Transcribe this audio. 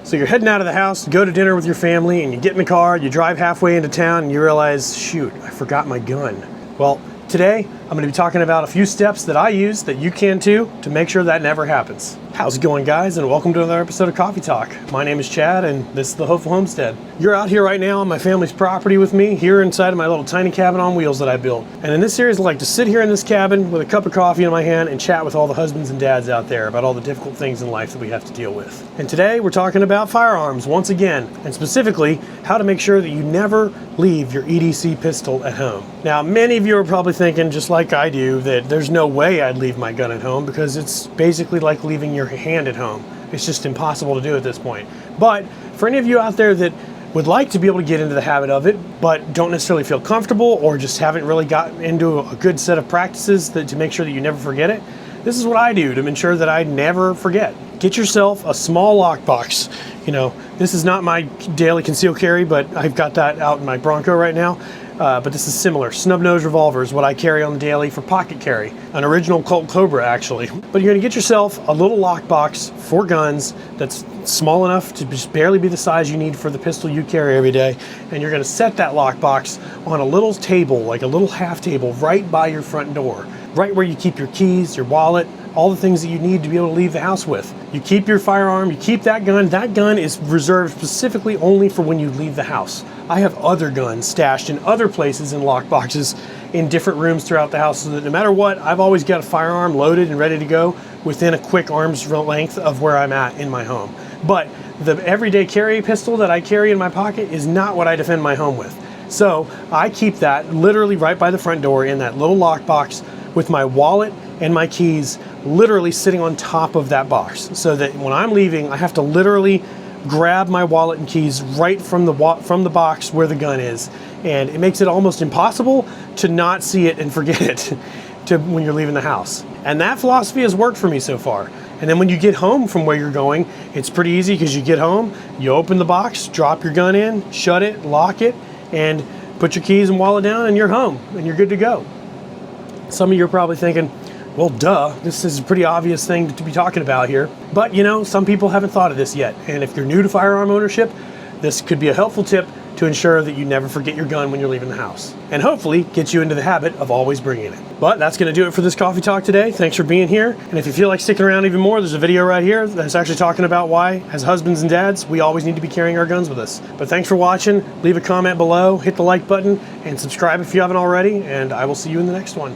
So you're heading out of the house to go to dinner with your family, and you get in the car, you drive halfway into town, and you realize, shoot, I forgot my gun. Well, today I'm going to be talking about a few steps that I use that you can too to make sure that never happens. How's it going, guys, and welcome to another episode of Coffee Talk. My name is Chad, and this is the Hopeful Homestead. You're out here right now on my family's property with me, here inside of my little tiny cabin on wheels that I built. And in this series, I like to sit here in this cabin with a cup of coffee in my hand and chat with all the husbands and dads out there about all the difficult things in life that we have to deal with. And today we're talking about firearms once again, and specifically how to make sure that you never leave your EDC pistol at home. Now, many of you are probably thinking, just like I do, that there's no way I'd leave my gun at home because it's basically like leaving your hand at home. It's just impossible to do at this point. But for any of you out there that would like to be able to get into the habit of it, but don't necessarily feel comfortable or just haven't really gotten into a good set of practices to make sure that you never forget it, this is what I do to ensure that I never forget. Get yourself a small lockbox. You know, this is not my daily concealed carry, but I've got that out in my Bronco right now. But this is similar. Snub nose revolver is what I carry on the daily for pocket carry. An original Colt Cobra, actually. But you're gonna get yourself a little lockbox for guns that's small enough to just barely be the size you need for the pistol you carry every day. And you're gonna set that lockbox on a little table, like a little half table, right by your front door. Right where you keep your keys, your wallet, all the things that you need to be able to leave the house with. You keep your firearm, you keep that gun. That gun is reserved specifically only for when you leave the house. I have other guns stashed in other places in lockboxes in different rooms throughout the house so that no matter what, I've always got a firearm loaded and ready to go within a quick arm's length of where I'm at in my home. But the everyday carry pistol that I carry in my pocket is not what I defend my home with. So I keep that literally right by the front door in that little lockbox with my wallet and my keys literally sitting on top of that box, so that when I'm leaving, I have to literally grab my wallet and keys right from the box where the gun is, and it makes it almost impossible to not see it and forget it when you're leaving the house. And that philosophy has worked for me so far. And then when you get home from where you're going, it's pretty easy because you get home, you open the box, drop your gun in, shut it, lock it, and put your keys and wallet down, and you're home and you're good to go. Some of you are probably thinking, well, duh, this is a pretty obvious thing to be talking about here. But you know, some people haven't thought of this yet. And if you're new to firearm ownership, this could be a helpful tip to ensure that you never forget your gun when you're leaving the house. And hopefully get you into the habit of always bringing it. But that's gonna do it for this coffee talk today. Thanks for being here. And if you feel like sticking around even more, there's a video right here that's actually talking about why, as husbands and dads, we always need to be carrying our guns with us. But thanks for watching. Leave a comment below, hit the like button, and subscribe if you haven't already, and I will see you in the next one.